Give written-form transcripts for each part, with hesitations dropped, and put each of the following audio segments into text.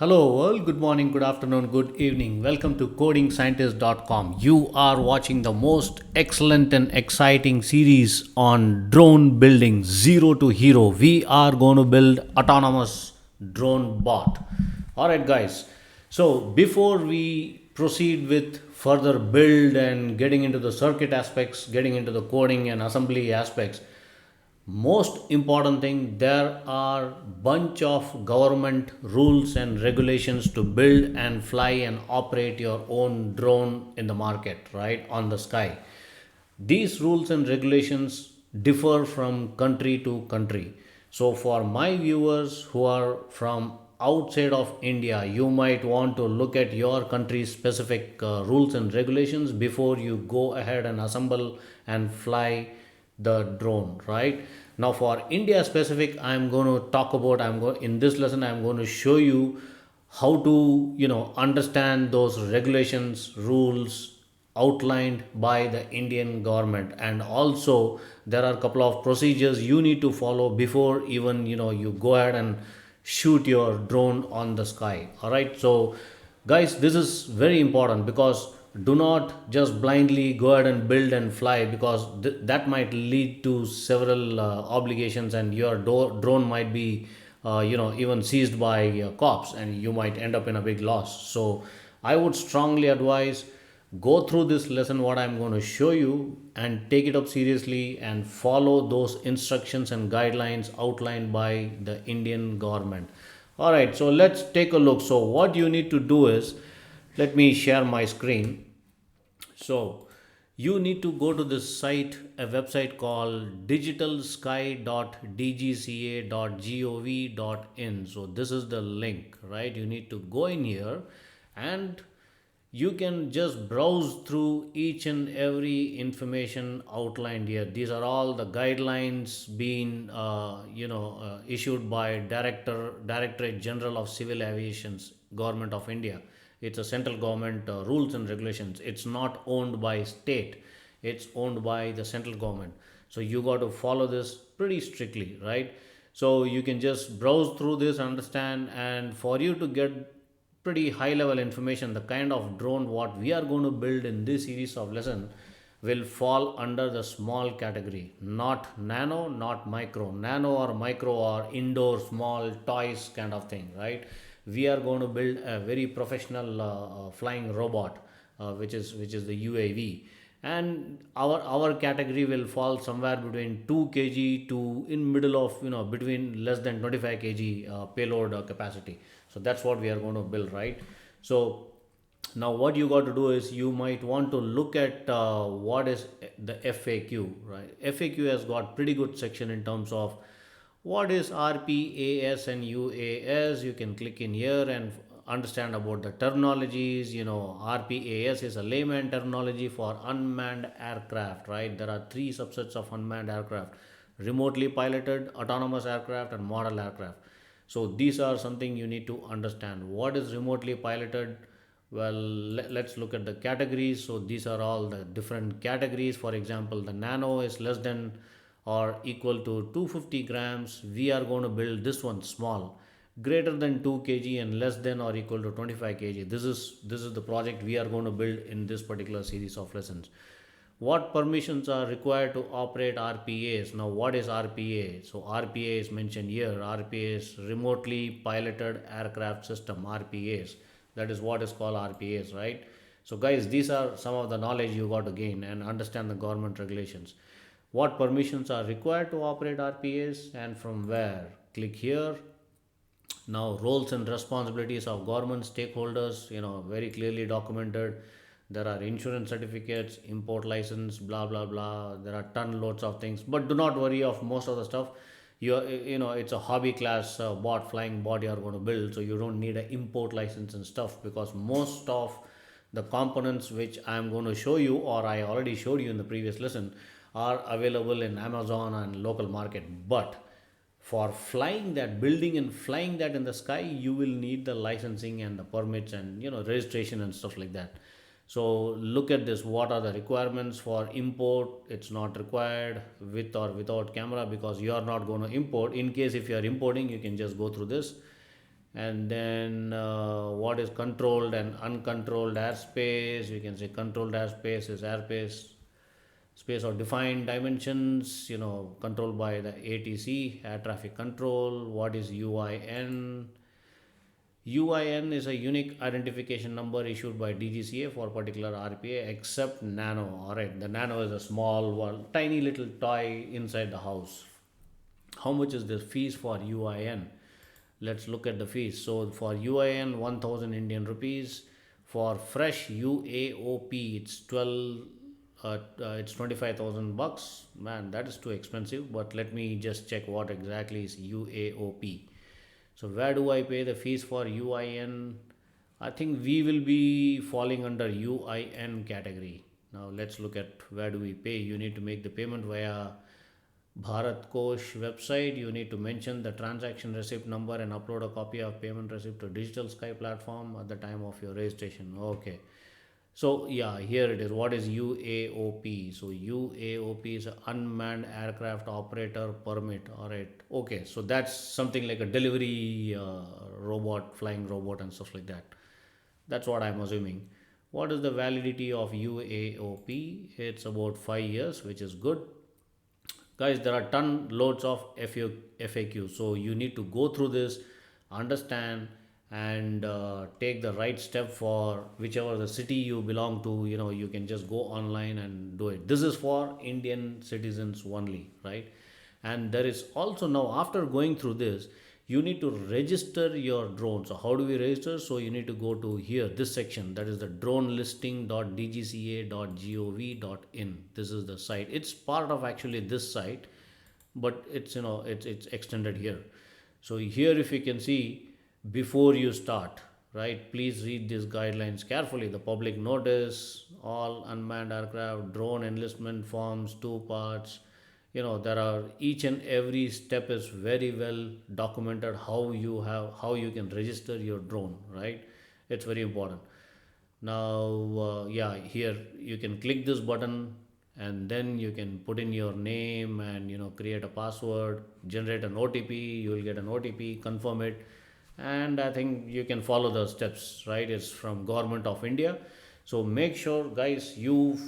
Hello world, good morning, good afternoon, good evening. Welcome to codingscientist.com. You are watching the most excellent and exciting series on drone building zero to hero. We are going to build autonomous drone bot. All right guys. So before we proceed with further build and getting into the circuit aspects, getting into the coding and assembly aspects, most important thing, there are bunch of government rules and regulations to build and fly and operate your own drone in the market, right, on the sky. These rules and regulations differ from country to country. So for my viewers who are from outside of India, you might want to look at your country's specific rules and regulations before you go ahead and assemble and fly the drone, right? Now for India specific, I'm going to talk about, I'm going in this lesson, I'm going to show you how to understand those regulations, rules outlined by the Indian government. And also there are a couple of procedures you need to follow before even you go ahead and shoot your drone on the sky. All right, so guys, this is very important because do not just blindly go ahead and build and fly, because that might lead to several obligations, and your drone might be even seized by cops, and you might end up in a big loss. So I would strongly advise, go through this lesson what I'm going to show you and take it up seriously and follow those instructions and guidelines outlined by the Indian government. All right, so let's take a look. So what you need to do is, let me share my screen. So you need to go to this site, a website called digitalsky.dgca.gov.in. So this is the link, right? You need to go in here and you can just browse through each and every information outlined here. These are all the guidelines being issued by Directorate General of Civil Aviation's Government of India. It's a central government rules and regulations. It's not owned by state, it's owned by the central government. So you got to follow this pretty strictly, right? So you can just browse through this, understand, and for you to get pretty high level information, the kind of drone what we are going to build in this series of lesson will fall under the small category, not nano, not micro. Nano or micro are indoor small toys kind of thing, right? We are going to build a very professional flying robot, which is the UAV, and our category will fall somewhere between 2 kg to in middle of between less than 25 kg payload capacity. So that's what we are going to build, right? So now what you got to do is, you might want to look at what is the FAQ, right? FAQ has got pretty good section in terms of what is RPAS and UAS. You can click in here and understand about the terminologies. RPAS is a layman terminology for unmanned aircraft, right? There are three subsets of unmanned aircraft: remotely piloted, autonomous aircraft, and model aircraft. So these are something you need to understand. What is remotely piloted? Well, let's look at the categories. So these are all the different categories. For example, the nano is less than or equal to 250 grams. We are going to build this one small, greater than 2 kg, and less than or equal to 25 kg. This is the project we are going to build in this particular series of lessons. What permissions are required to operate RPAs? Now what is RPA? So RPA is mentioned here. RPA is remotely piloted aircraft system, RPAs. That is what is called RPAs, right? So guys, these are some of the knowledge you got to gain and understand the government regulations. What permissions are required to operate RPAs and from where? Click here. Now roles and responsibilities of government stakeholders, very clearly documented. There are insurance certificates, import license, blah blah blah. There are ton loads of things, but do not worry of most of the stuff. It's a hobby class bot, flying bot you are going to build, so you don't need an import license and stuff, because most of the components which I am going to show you, or I already showed you in the previous lesson, are available in Amazon and local market. But for flying that, building and flying that in the sky, you will need the licensing and the permits and registration and stuff like that. So look at this. What are the requirements for import? It's not required with or without camera, because you are not going to import. In case if you are importing, you can just go through this. And then what is controlled and uncontrolled airspace? We can say controlled airspace is airspace space or defined dimensions, controlled by the ATC, air traffic control. What is UIN? UIN is a unique identification number issued by DGCA for particular RPA except nano. Alright, the nano is a small one, tiny little toy inside the house. How much is the fees for UIN? Let's look at the fees. So for UIN, 1000 Indian rupees. For fresh UAOP, it's 25,000 bucks. Man, that is too expensive. But let me just check what exactly is UAOP. So where do I pay the fees for UIN? I think we will be falling under UIN category. Now let's look at where do we pay. You need to make the payment via Bharat Kosh website. You need to mention the transaction receipt number and upload a copy of payment receipt to Digital Sky platform at the time of your registration. Okay. So yeah, here it is. What is UAOP? So UAOP is unmanned aircraft operator permit. All right. Okay. So that's something like a delivery robot, flying robot, and stuff like that. That's what I'm assuming. What is the validity of UAOP? It's about 5 years, which is good. Guys, there are ton loads of FAQ, so you need to go through this, understand, and take the right step for whichever the city you belong to. You can just go online and do it. This is for Indian citizens only, right? And there is also, now after going through this, you need to register your drone. So how do we register? So you need to go to here, this section, that is the dronelisting.dgca.gov.in. This is the site. It's part of actually this site, but it's extended here. So here, if you can see, before you start, right, please read these guidelines carefully. The public notice, all unmanned aircraft, drone enlistment forms, 2 parts. There are, each and every step is very well documented, how you can register your drone, right? It's very important. Now yeah, here you can click this button, and then you can put in your name and create a password, generate an OTP. You will get an OTP, confirm it, and I think you can follow the steps, right? It's from Government of India. So make sure, guys, you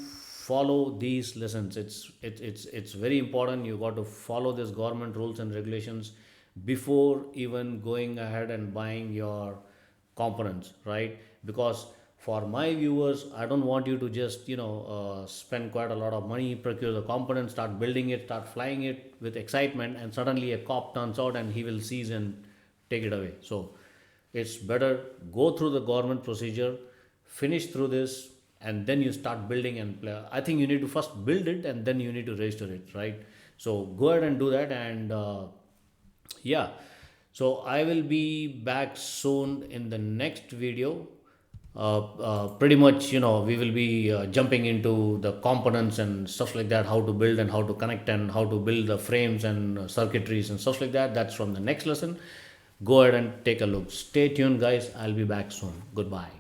follow these lessons. It's very important. You got to follow this government rules and regulations before even going ahead and buying your components, right? Because for my viewers, I don't want you to just spend quite a lot of money, procure the components, start building it, start flying it with excitement, and suddenly a cop turns out and he will seize and take it away. So it's better go through the government procedure, finish through this, and then you start building and play. I think you need to first build it and then you need to register it, right? So go ahead and do that. And yeah, so I will be back soon in the next video. Pretty much, we will be jumping into the components and stuff like that, how to build and how to connect and how to build the frames and circuitries and stuff like that. That's from the next lesson. Go ahead and take a look. Stay tuned, guys. I'll be back soon. Goodbye.